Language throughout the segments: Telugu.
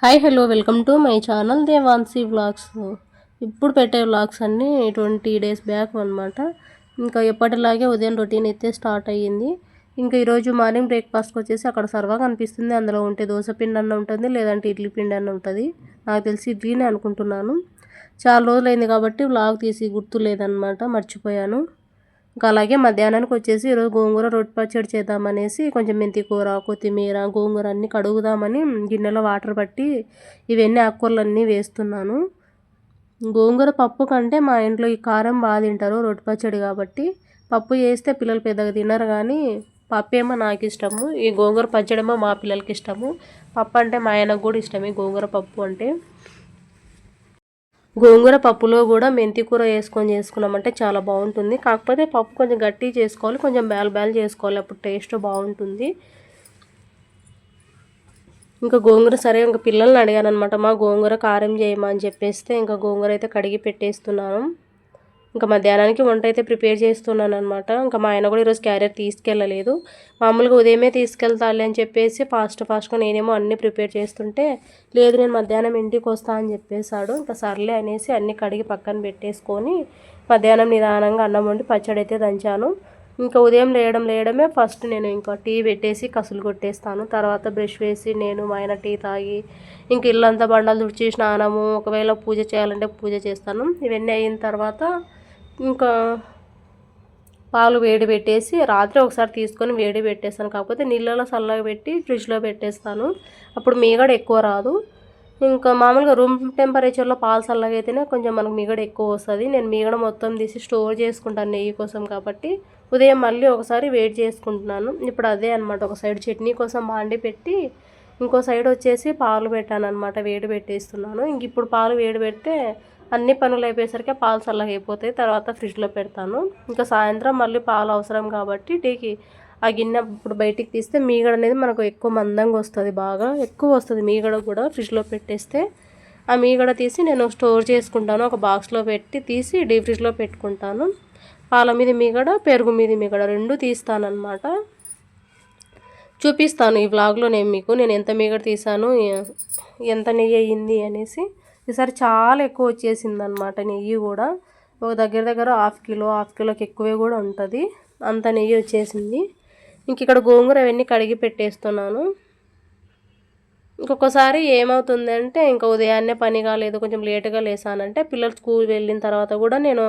Hi hello welcome to my channel Devansi vlogs. ఇప్పుడు పెట్టే వ్లాగ్స్ అన్నీ 20 డేస్ బ్యాక్ అనమాట. ఇంకా ఎప్పటిలాగే ఉదయం రొటీన్ అయితే స్టార్ట్ అయ్యింది. ఇంకా ఈరోజు మార్నింగ్ బ్రేక్ఫాస్ట్కి వచ్చేసి అక్కడ సర్వా కనిపిస్తుంది. అందులో ఉంటే దోశ పిండి అన్న ఉంటుంది, లేదంటే ఇడ్లీ పిండి అన్న ఉంటుంది. నాకు తెలిసి ఇడ్లీనే అనుకుంటున్నాను. చాలా రోజులైంది కాబట్టి వ్లాగ్ తీసి గుర్తు లేదనమాట, మర్చిపోయాను. ఇంకా అలాగే మధ్యాహ్నానికి వచ్చేసి ఈరోజు గోంగూర రొట్టె పచ్చడి చేద్దామనేసి కొంచెం మెంతి కూర, కొత్తిమీర, గోంగూర అన్నీ కడుగుదామని గిన్నెలో వాటర్ పట్టి ఇవన్నీ ఆకుకూరలన్నీ వేస్తున్నాను. గోంగూర పప్పు కంటే మా ఇంట్లో ఈ కారం బాగా తింటారు రొట్టె పచ్చడి కాబట్టి. పప్పు చేస్తే పిల్లలు పెద్దగా తినరు, కానీ పప్పు ఏమో నాకు ఇష్టము, ఈ గోంగూర పచ్చడేమో మా పిల్లలకి ఇష్టము. పప్పు అంటే మా ఆయనకు కూడా ఇష్టమే గోంగూర పప్పు అంటే. గోంగూర పప్పులో కూడా మెంతి కూర వేసుకొని చేసుకున్నామంటే చాలా బాగుంటుంది. కాకపోతే పప్పు కొంచెం గట్టి చేసుకోవాలి, కొంచెం బ్యాల్ చేసుకోవాలి, అప్పుడు టేస్ట్ బాగుంటుంది. ఇంకా గోంగూర సరే ఇంకా పిల్లల్ని అడిగాను అనమాట, మా గోంగూర కారం చేయమా అని చెప్పేస్తే ఇంకా గోంగూర అయితే కడిగి పెట్టేస్తున్నాను. ఇంకా మధ్యాహ్నానికి వంట అయితే ప్రిపేర్ చేస్తున్నాను అనమాట. ఇంకా మా ఆయన కూడా ఈరోజు క్యారియర్ తీసుకెళ్ళలేదు. మామూలుగా ఉదయమే తీసుకెళ్తాలి అని చెప్పేసి ఫాస్ట్గా నేనేమో అన్నీ ప్రిపేర్ చేస్తుంటే, లేదు నేను మధ్యాహ్నం ఇంటికి వస్తా అని చెప్పేశాడు. ఇంకా సర్లే అనేసి అన్నీ కడిగి పక్కన పెట్టేసుకొని మధ్యాహ్నం నిదానంగా అన్నం వండి పచ్చడి అయితే దంచాను. ఇంకా ఉదయం లేయడమే ఫస్ట్ నేను ఇంకా టీ పెట్టేసి కసులు కొట్టేస్తాను. తర్వాత బ్రష్ వేసి నేను మా ఆయన టీ తాగి ఇంక ఇల్లంతా బండలు తుడిచి స్నానము, ఒకవేళ పూజ చేయాలంటే పూజ చేస్తాను. ఇవన్నీ అయిన తర్వాత ఇంకా పాలు వేడి పెట్టేసి రాత్రి ఒకసారి తీసుకొని వేడి పెట్టేస్తాను. కాకపోతే నీళ్ళలో చల్లగా పెట్టి ఫ్రిడ్జ్లో పెట్టేస్తాను, అప్పుడు మీగడ ఎక్కువ రాదు. ఇంకా మామూలుగా రూమ్ టెంపరేచర్లో పాలు చల్లగా అయితేనే కొంచెం మనకు మీగడ ఎక్కువ వస్తుంది. నేను మీగడ మొత్తం తీసి స్టోర్ చేసుకుంటాను నెయ్యి కోసం కాబట్టి. ఉదయం మళ్ళీ ఒకసారి వేడి చేసుకుంటున్నాను. ఇప్పుడు అదే అనమాట, ఒక సైడ్ చట్నీ కోసం బాండి పెట్టి ఇంకో సైడ్ వచ్చేసి పాలు పెట్టాను అనమాట, వేడి పెట్టేస్తున్నాను. ఇంక ఇప్పుడు పాలు వేడి పెడితే అన్ని పనులు అయిపోయేసరికి పాలు చల్లగా అయిపోతాయి, తర్వాత ఫ్రిడ్జ్లో పెడతాను. ఇంకా సాయంత్రం మళ్ళీ పాలు అవసరం కాబట్టి టీకి ఆ గిన్నె ఇప్పుడు బయటికి తీస్తే మీగడ అనేది మనకు ఎక్కువ మందంగా వస్తుంది, బాగా ఎక్కువ వస్తుంది మీగడ కూడా ఫ్రిడ్జ్లో పెట్టేస్తే. ఆ మీగడ తీసి నేను స్టోర్ చేసుకుంటాను, ఒక బాక్స్లో పెట్టి తీసి డీప్ ఫ్రిడ్జ్లో పెట్టుకుంటాను. పాల మీద మీగడ, పెరుగు మీద మీగడ రెండు తీస్తానన్నమాట. చూపిస్తాను ఈ వ్లాగ్లో నేను ఎంత మీగడ తీసాను, ఎంత నెయ్యి అయ్యింది అనేసి. ఈసారి చాలా ఎక్కువ వచ్చేసింది అనమాట నెయ్యి కూడా. ఒక దగ్గర హాఫ్ కిలోకి ఎక్కువే కూడా ఉంటుంది, అంత నెయ్యి వచ్చేసింది. ఇంక ఇక్కడ గోంగూర అవన్నీ కడిగి పెట్టేస్తున్నాను. ఇంకొకసారి ఏమవుతుంది అంటే, ఇంకా ఉదయాన్నే పని కాలేదు, కొంచెం లేటుగా లేసానంటే పిల్లలు స్కూల్ వెళ్ళిన తర్వాత కూడా నేను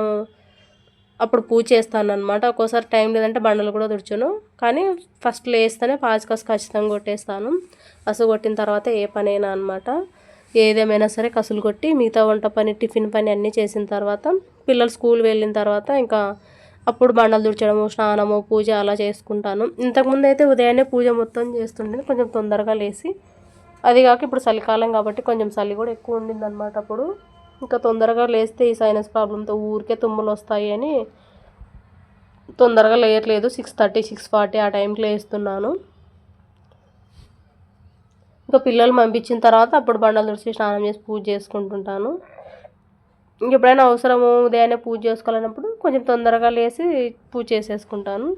అప్పుడు పూజ చేస్తాను అనమాట. ఒక్కోసారి టైం లేదంటే బండలు కూడా తుడుచును, కానీ ఫస్ట్ లేస్తేనే పాచికసు ఖచ్చితంగా కొట్టేస్తాను. కసు కొట్టిన తర్వాత ఏ పనైనా అనమాట, ఏదేమైనా సరే కసులు కొట్టి మిగతా వంట పని, టిఫిన్ పని అన్నీ చేసిన తర్వాత పిల్లలు స్కూల్ వెళ్ళిన తర్వాత ఇంకా అప్పుడు బండలు తుడచడము, స్నానము, పూజ అలా చేసుకుంటాను. ఇంతకుముందు అయితే ఉదయాన్నే పూజ మొత్తం చేస్తుండే, కొంచెం తొందరగా లేసి. అది కాక ఇప్పుడు చలికాలం కాబట్టి కొంచెం చలి కూడా ఎక్కువ ఉండింది అనమాట అప్పుడు. ఇంకా తొందరగా లేస్తే ఈ సైనస్ ప్రాబ్లంతో ఊరికే తుమ్ములు వస్తాయి అని తొందరగా లేయట్లేదు. 6:30, 6:40 ఆ టైంకి లేస్తున్నాను. ఇంకా పిల్లలు పంపించిన తర్వాత అప్పుడు బండలు తుడిచి స్నానం చేసి పూజ చేసుకుంటుంటాను. ఇంకెప్పుడైనా అవసరము ఉదయాన్నే పూజ చేసుకోవాలన్నప్పుడు కొంచెం తొందరగా లేచి పూజ చేసేసుకుంటాను.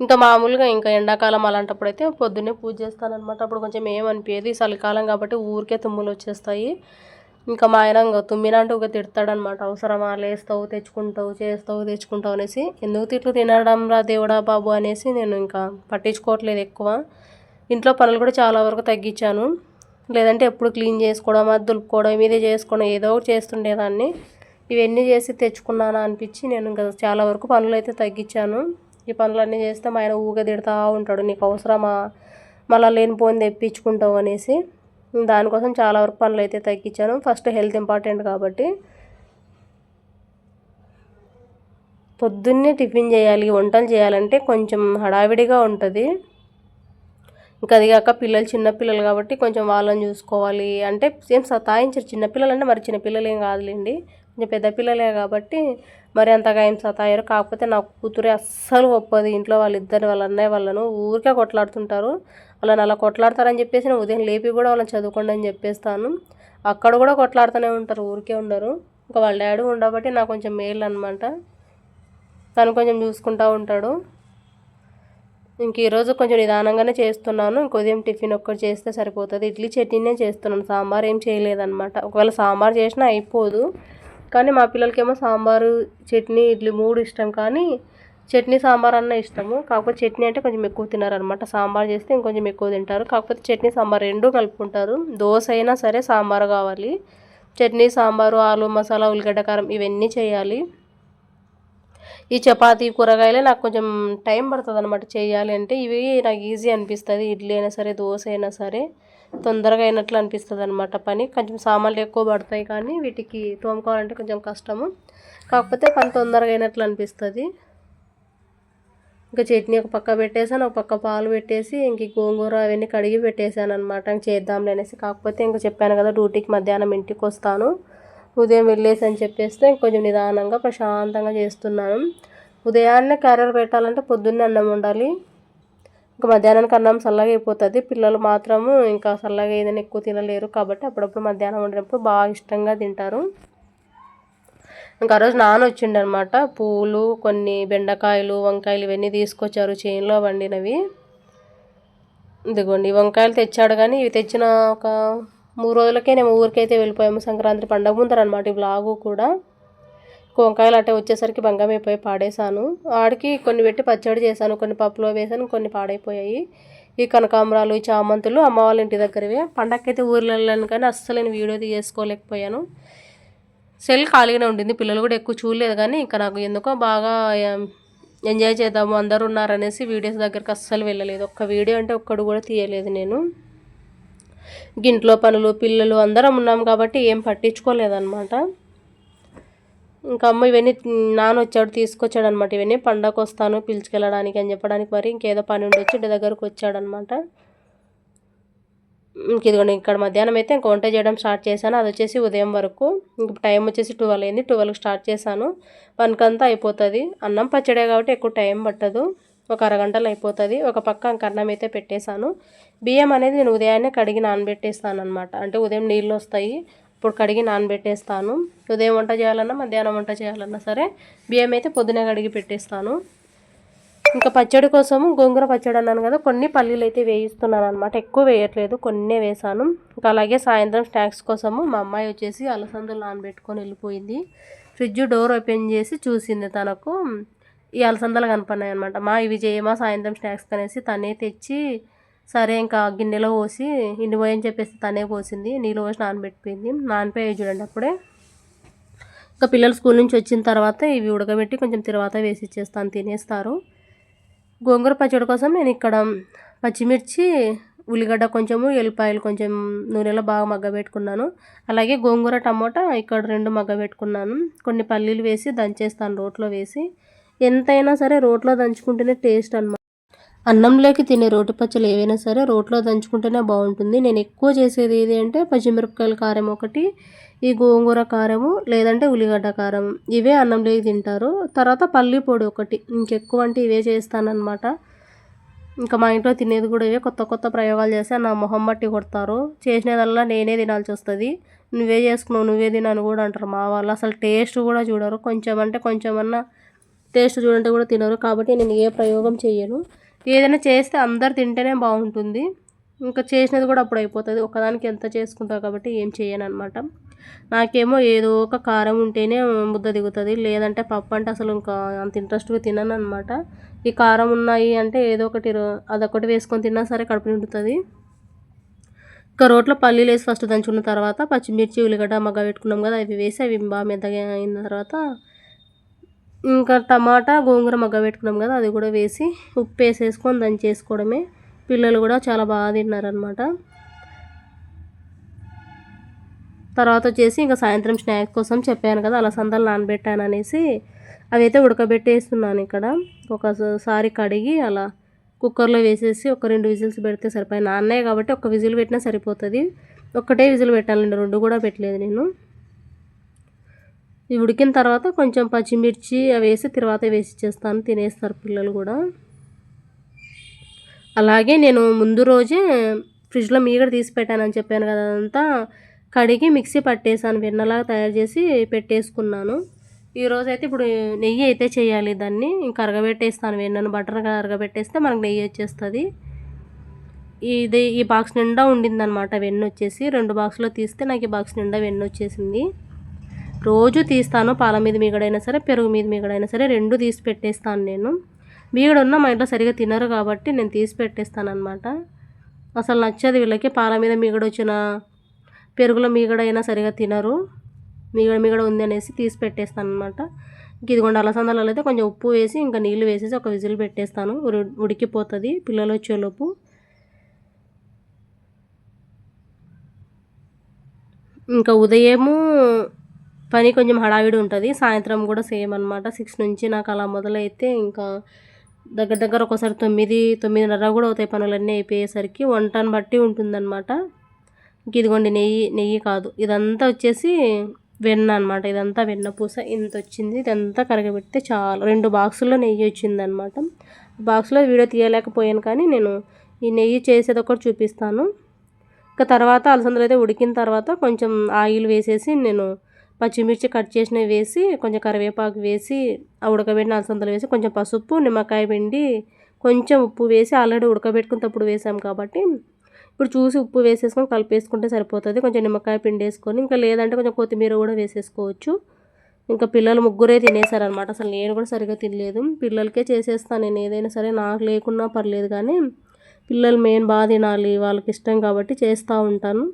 ఇంకా మామూలుగా ఇంకా ఎండాకాలం అలాంటప్పుడు అయితే పొద్దున్నే పూజ చేస్తానన్నమాట. అప్పుడు కొంచెం ఏమనిపించేది, చలికాలం కాబట్టి ఊరికే తుమ్ములు వచ్చేస్తాయి. ఇంకా మా ఆయన ఇంకా తుమ్మినంటూ ఒక తిడతాడనమాట, అవసరమా లేస్తావు తెచ్చుకుంటావు చేస్తావు తెచ్చుకుంటావు అనేసి. ఎందుకు తిట్లు తినడం రా దేవుడా బాబు అనేసి నేను ఇంకా పట్టించుకోవట్లేదు ఎక్కువ. ఇంట్లో పనులు కూడా చాలా వరకు తగ్గించాను, లేదంటే ఎప్పుడు క్లీన్ చేసుకోవడం, అది దులుపుకోవడం, ఇదే చేసుకోవడం, ఏదో ఒకటి చేస్తుండేదాన్ని. ఇవన్నీ చేసి తెచ్చుకున్నానా అనిపించి నేను ఇంకా చాలా వరకు పనులు అయితే తగ్గించాను. ఈ పనులన్నీ చేస్తే మా ఆయన ఊగా తిడతా ఉంటాడు, నీకు అవసరమా మళ్ళీ లేనిపోని తెప్పించుకుంటావు అనేసి. దానికోసం చాలా వరకు పనులు అయితే తగ్గించాను. ఫస్ట్ హెల్త్ ఇంపార్టెంట్ కాబట్టి. పొద్దున్నే టిఫిన్ చేయాలి, వంటలు చేయాలంటే కొంచెం హడావిడిగా ఉంటుంది. ఇంకా అది కాక పిల్లలు చిన్నపిల్లలు కాబట్టి కొంచెం వాళ్ళని చూసుకోవాలి అంటే ఏం సతాయించరు. చిన్నపిల్లలు అంటే మరి చిన్నపిల్లలు ఏం కాదులేండి, కొంచెం పెద్ద పిల్లలే కాబట్టి మరి అంతగా ఏం సతాయరు. కాకపోతే నా కూతురే అస్సలు ఒప్పదు, ఇంట్లో వాళ్ళిద్దరు వాళ్ళ అన్నయ్య వాళ్ళను ఊరికే కొట్లాడుతుంటారు. వాళ్ళని అలా కొట్లాడతారని చెప్పేసి నేను ఉదయం లేపి కూడా వాళ్ళని చదువుకోండి అని చెప్పేస్తాను. అక్కడ కూడా కొట్లాడుతూనే ఉంటారు, ఊరికే ఉండరు. ఇంకా వాళ్ళ డాడీ ఉండబట్టి నాకు కొంచెం మేలు అనమాట, తను కొంచెం చూసుకుంటూ ఉంటాడు. ఇంక ఈరోజు కొంచెం నిదానంగానే చేస్తున్నాను. ఇంక ఉదయం టిఫిన్ ఒక్కటి చేస్తే సరిపోతుంది. ఇడ్లీ చట్నీనే చేస్తున్నాను, సాంబార్ ఏం చేయలేదన్నమాట. ఒకవేళ సాంబార్ చేసినా అయిపోదు, కానీ మా పిల్లలకేమో సాంబారు చట్నీ ఇడ్లీ 3 ఇష్టం, కానీ చట్నీ సాంబార్ అన్న ఇష్టము. కాకపోతే చట్నీ అంటే కొంచెం ఎక్కువ తినారనమాట, సాంబార్ చేస్తే ఇంకొంచెం ఎక్కువ తింటారు. కాకపోతే చట్నీ సాంబార్ రెండూ కలుపుకుంటారు. దోశ అయినా సరే సాంబార్ కావాలి. చట్నీ సాంబారు, ఆలు మసాలా, ఉల్లిగడ్డ కారం ఇవన్నీ చేయాలి. ఈ చపాతీ కూరగాయలే నాకు కొంచెం టైం పడుతుంది అనమాట చేయాలి అంటే. ఇవి నాకు ఈజీ అనిపిస్తుంది, ఇడ్లీ అయినా సరే దోశ అయినా సరే తొందరగా అయినట్లు అనిపిస్తుంది అనమాట పని. కొంచెం సామాన్లు ఎక్కువ పడతాయి, కానీ వీటికి తోముకోవాలంటే కొంచెం కష్టము. కాకపోతే పని తొందరగా అయినట్లు అనిపిస్తుంది. ఇంకా చట్నీ ఒక పక్క పెట్టేసాను, ఒక పక్క పాలు పెట్టేసి ఇంక గోంగూర అవన్నీ కడిగి పెట్టేశాను అనమాట. ఇంక చేద్దాంలే అనేసి. కాకపోతే ఇంకా చెప్పాను కదా డ్యూటీకి మధ్యాహ్నం ఇంటికి వస్తాను, ఉదయం వెళ్ళేసి అని చెప్పేస్తే ఇంకొంచెం నిదానంగా ప్రశాంతంగా చేస్తున్నాను. ఉదయాన్నే క్యారియర్ పెట్టాలంటే పొద్దున్నే అన్నం ఉండాలి. ఇంకా మధ్యాహ్నానికి అన్నం చల్లగా అయిపోతుంది. పిల్లలు మాత్రము ఇంకా చల్లగా ఏదైనా ఎక్కువ తినలేరు, కాబట్టి అప్పుడప్పుడు మధ్యాహ్నం వండినప్పుడు బాగా ఇష్టంగా తింటారు. ఇంకా ఆ రోజు నాన్న వచ్చిండనమాట. పూలు, కొన్ని బెండకాయలు, వంకాయలు ఇవన్నీ తీసుకొచ్చారు చేనులో వండినవి. ఇదిగోండి వంకాయలు తెచ్చాడు, కానీ ఇవి తెచ్చిన ఒక 3 రోజులకే మేము ఊరికైతే వెళ్ళిపోయాము. సంక్రాంతి పండగ ముందరనమాట ఈ బ్లాగు కూడా. వంకాయలు అట్టే వచ్చేసరికి బంగమైపోయి పాడేశాను. ఆడికి కొన్ని పెట్టి పచ్చడి చేశాను, కొన్ని పప్పులో వేసాను, కొన్ని పాడైపోయాయి. ఈ కనకాంబరాలు, ఈ చామంతులు అమ్మ వాళ్ళ ఇంటి దగ్గరవే. పండగకైతే ఊర్లో వెళ్ళాను, కానీ అస్సలు నేను వీడియో తీసుకోలేకపోయాను. సెల్ ఖాళీగానే ఉండింది, పిల్లలు కూడా ఎక్కువ చూడలేదు. కానీ ఇంకా నాకు ఎందుకో బాగా ఎంజాయ్ చేద్దాము అందరూ ఉన్నారనేసి వీడియోస్ దగ్గరికి అస్సలు వెళ్ళలేదు. ఒక్క వీడియో అంటే ఒక్కడు కూడా తీయలేదు నేను. ఇంట్లో పనులు, పిల్లలు అందరం ఉన్నాం కాబట్టి ఏం పట్టించుకోలేదన్నమాట. ఇంకా అమ్మ ఇవన్నీ నాన్న వచ్చాడు తీసుకొచ్చాడు అనమాట. ఇవన్నీ పండగకు వస్తాను పిలుచుకెళ్ళడానికి అని చెప్పడానికి, మరి ఇంకేదో పని ఉండొచ్చి ఇంటి దగ్గరకు వచ్చాడనమాట. ఇదిగోండి ఇక్కడ మధ్యాహ్నం అయితే ఇంక వంట చేయడం స్టార్ట్ చేశాను. అది వచ్చేసి ఉదయం వరకు. ఇంక టైం వచ్చేసి 12 అయింది. 12కి స్టార్ట్ చేశాను. 1కంతా అయిపోతుంది. అన్నం పచ్చడే కాబట్టి ఎక్కువ టైం పట్టదు, ఒక అరగంటలో అయిపోతుంది. ఒక పక్క ఇంక అన్నం అయితే పెట్టేశాను. బియ్యం అనేది నేను ఉదయాన్నే కడిగి నానబెట్టేస్తాను అనమాట. అంటే ఉదయం నీళ్ళు వస్తాయి, ఇప్పుడు కడిగి నానబెట్టేస్తాను. ఉదయం వంట చేయాలన్నా మధ్యాహ్నం వంట చేయాలన్నా సరే బియ్యం అయితే పొద్దునే కడిగి పెట్టేస్తాను. ఇంకా పచ్చడి కోసము గోంగూర పచ్చడి అన్నాను కదా, కొన్ని పల్లీలు అయితే వేయిస్తున్నాను అనమాట. ఎక్కువ వేయట్లేదు, కొన్నే వేసాను. ఇంకా అలాగే సాయంత్రం స్నాక్స్ కోసము మా అమ్మాయి వచ్చేసి అలసందలు నానబెట్టుకొని వెళ్ళిపోయింది. ఫ్రిడ్జ్ డోర్ ఓపెన్ చేసి చూసింది, తనకు ఈ అలసందలు కనపడినాయి అనమాట. మా ఇవి చేయమా సాయంత్రం స్నాక్స్ అనేసి తనే తెచ్చి, సరే ఇంకా గిన్నెలో పోసి ఇన్ని పోయని చెప్పేసి తనే పోసింది. నీళ్ళు పోసి నానబెట్టిపోయింది. నానిపోయాయి చూడండి అప్పుడే. ఇంకా పిల్లలు స్కూల్ నుంచి వచ్చిన తర్వాత ఇవి ఉడకబెట్టి కొంచెం తర్వాత వేసి ఇచ్చేస్తాను, తినేస్తారు. గోంగూర పచ్చడి కోసం నేను ఇక్కడ పచ్చిమిర్చి, ఉల్లిగడ్డ కొంచెము, ఎల్లిపాయలు కొంచెం నూనెలో బాగా మగ్గబెట్టుకున్నాను. అలాగే గోంగూర టమోటా ఇక్కడ 2 మగ్గబెట్టుకున్నాను. కొన్ని పల్లీలు వేసి దంచేస్తాను రోట్లో వేసి. ఎంతైనా సరే రోట్లో దంచుకుంటేనే టేస్ట్ అనమాట. అన్నంలోకి తినే రోటి పచ్చళ్ళు ఏవైనా సరే రోట్లో దంచుకుంటేనే బాగుంటుంది. నేను ఎక్కువ చేసేది ఏది అంటే పచ్చిమిరపకాయల కారం ఒకటి, ఈ గోంగూర కారము, లేదంటే ఉల్లిగడ్డ కారం, ఇవే అన్నంలోకి తింటారు. తర్వాత పల్లి పొడి ఒకటి, ఇంకెక్కువ అంటే ఇవే చేస్తానన్నమాట. ఇంకా మా ఇంట్లో తినేది కూడా ఇవే. కొత్త కొత్త ప్రయోగాలు చేస్తే నా మొహం బట్టి కొడతారు. చేసినదల్లా నేనే తినాల్సి వస్తుంది. నువ్వే చేసుకున్నావు, నువ్వే తినని కూడా అంటారు మా వాళ్ళు. అసలు టేస్ట్ కూడా చూడరు. కొంచెం అంటే కొంచెమన్నా టేస్ట్ చూడంటే కూడా తినరు. కాబట్టి నేను ఏ ప్రయోగం చేయను. ఏదైనా చేస్తే అందరు తింటేనే బాగుంటుంది. ఇంకా చేసినది కూడా అప్పుడు అయిపోతుంది. ఒకదానికి ఎంత చేసుకుంటావు కాబట్టి ఏం చేయను అనమాట. నాకేమో ఏదో ఒక కారం ఉంటేనే ముద్ద దిగుతుంది, లేదంటే పప్పు అంటే అసలు ఇంకా అంత ఇంట్రెస్ట్గా తినను అనమాట. ఈ కారం ఉన్నాయి అంటే ఏదో ఒకటి అదొకటి వేసుకొని తిన్నా సరే కడుపు నిండుతుంది. ఇంకా రోట్లో పల్లీలు వేసి ఫస్ట్ దంచుకున్న తర్వాత పచ్చిమిర్చి, ఉల్లిగడ్డ మగ్గ పెట్టుకున్నాం కదా, అవి వేసి అవి బాగా మెత్తగా అయిన తర్వాత ఇంకా టమాటా, గోంగూర మగ్గ పెట్టుకున్నాం కదా, అది కూడా వేసి ఉప్పు వేసేసుకొని దంచేసుకోవడమే. పిల్లలు కూడా చాలా బాగా తిన్నారనమాట. తర్వాత వచ్చేసి ఇంకా సాయంత్రం స్నాక్స్ కోసం చెప్పాను కదా అలసందలు నానబెట్టాను అనేసి, అవి అయితే ఉడకబెట్టేస్తున్నాను ఇక్కడ. ఒకసారి కడిగి అలా కుక్కర్లో వేసేసి ఒక 2 విజిల్స్ పెడితే సరిపోయి. నాన్నే కాబట్టి ఒక విజిల్ పెట్టినా సరిపోతుంది. ఒక్కటే విజిల్ పెట్టాలండి, 2 కూడా పెట్టలేదు నేను. ఇవి ఉడికిన తర్వాత కొంచెం పచ్చిమిర్చి అవి వేసి తర్వాత వేసి ఇచ్చేస్తాను, తినేస్తారు పిల్లలు కూడా. అలాగే నేను ముందు రోజే ఫ్రిడ్జ్లో మీగడ తీసి పెట్టానని చెప్పాను కదా, అదంతా కడిగి మిక్సీ పట్టేసాను, వెన్నలాగా తయారు చేసి పెట్టేసుకున్నాను. ఈరోజైతే ఇప్పుడు నెయ్యి అయితే చేయాలి. దాన్ని ఇంకా అరగబెట్టేస్తాను. వెన్నను బటర్గా అరగబెట్టేస్తే మనకు నెయ్యి వచ్చేస్తుంది. ఈ బాక్స్ నిండా ఉండిందనమాట వెన్న వచ్చేసి. 2 బాక్స్లో తీస్తే నాకు ఈ బాక్స్ నిండా వెన్న వచ్చేసింది. రోజు తీస్తాను. పాల మీద మీగడైనా సరే, పెరుగు మీద మీగడైనా సరే 2 తీసి పెట్టేస్తాను నేను. మీగడ ఉన్న మా ఇంట్లో సరిగా తినరు కాబట్టి నేను తీసి పెట్టేస్తాను అనమాట. అసలు నచ్చదు వీళ్ళకి. పాల మీద మీగడ వచ్చిన పెరుగులో మీగడైనా సరిగా తినరు. మీగడ ఉంది అనేసి తీసి పెట్టేస్తాను అనమాట. ఇంక ఇదిగోండి అలసందలలో అయితే కొంచెం ఉప్పు వేసి ఇంకా నీళ్ళు వేసేసి ఒక విజిల్ పెట్టేస్తాను. ఉడికిపోతుంది పిల్లలు వచ్చేలోపు. ఇంకా ఉదయము పని కొంచెం హడావిడి ఉంటుంది. సాయంత్రం కూడా సేమ్ అనమాట. 6 నుంచి నాకు అలా మొదలైతే ఇంకా దగ్గర ఒకసారి 9-9:30 కూడా అవుతాయి పనులన్నీ అయిపోయేసరికి. వంటను బట్టి ఉంటుందన్నమాట. ఇంక ఇదిగోండి నెయ్యి కాదు, ఇదంతా వచ్చేసి వెన్న అనమాట. ఇదంతా వెన్న పూస ఇంత వచ్చింది. ఇదంతా కరగబెడితే చాలా 2 బాక్సుల్లో నెయ్యి వచ్చిందనమాట. బాక్స్లో వీడియో తీయలేకపోయాను కానీ నేను ఈ నెయ్యి చేసేది ఒకటి చూపిస్తాను. ఇంకా తర్వాత అలసందలు అయితే ఉడికిన తర్వాత కొంచెం ఆయిల్ వేసేసి నేను పచ్చిమిర్చి కట్ చేసినవి వేసి కొంచెం కరివేపాకు వేసి ఉడకబెట్టిన అలసందలు వేసి కొంచెం పసుపు, నిమ్మకాయ పిండి, కొంచెం ఉప్పు వేసి ఆల్రెడీ ఉడకబెట్టుకున్నప్పుడు వేసాం కాబట్టి ఇప్పుడు చూసి ఉప్పు వేసేసుకొని కలిపేసుకుంటే సరిపోతుంది. కొంచెం నిమ్మకాయ పిండి వేసుకొని, ఇంకా లేదంటే కొంచెం కొత్తిమీర కూడా వేసేసుకోవచ్చు. ఇంకా పిల్లలు ముగ్గురే తినేసారనమాట. అసలు నేను కూడా సరిగ్గా తినలేదు. పిల్లలకే చేసేస్తాను నేను ఏదైనా సరే. నాకు లేకున్నా పర్లేదు కానీ పిల్లలు మెయిన్ బాగా తినాలి, వాళ్ళకి ఇష్టం కాబట్టి చేస్తూ ఉంటాను.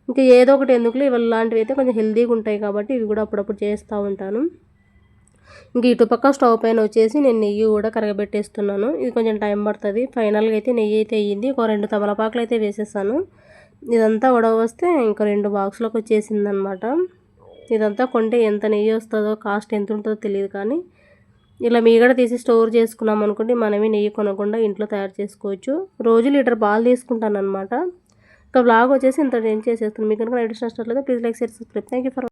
ఇంకా ఏదో ఒకటి ఎందుకులే, ఇలాంటివి అయితే కొంచెం హెల్తీగా ఉంటాయి కాబట్టి ఇవి కూడా అప్పుడప్పుడు చేస్తూ ఉంటాను. ఇంక ఇటుపక్క స్టవ్ పైన వచ్చేసి నేను నెయ్యి కూడా కరగబెట్టేస్తున్నాను. ఇది కొంచెం టైం పడుతుంది. ఫైనల్గా అయితే నెయ్యి అయితే అయ్యింది. ఒక 2 తమలపాకులు అయితే వేసేసాను. ఇదంతా వస్తే ఇంకా 2 బాక్స్లోకి వచ్చేసింది అనమాట. ఇదంతా కొంటే ఎంత నెయ్యి వస్తుందో, కాస్ట్ ఎంత ఉంటుందో తెలియదు కానీ ఇలా మీగడ తీసి స్టోర్ చేసుకున్నాం అనుకోండి, మనమే నెయ్యి కొనకుండా ఇంట్లో తయారు చేసుకోవచ్చు. రోజు లీటర్ పాలు తీసుకుంటాను అనమాట. ఇంకా బ్లాగ్ వచ్చేసి ఇంత ఏం చేసేస్తాను. మీకు కనుక నచ్చినట్లయితే please like, share, subscribe. Thank you for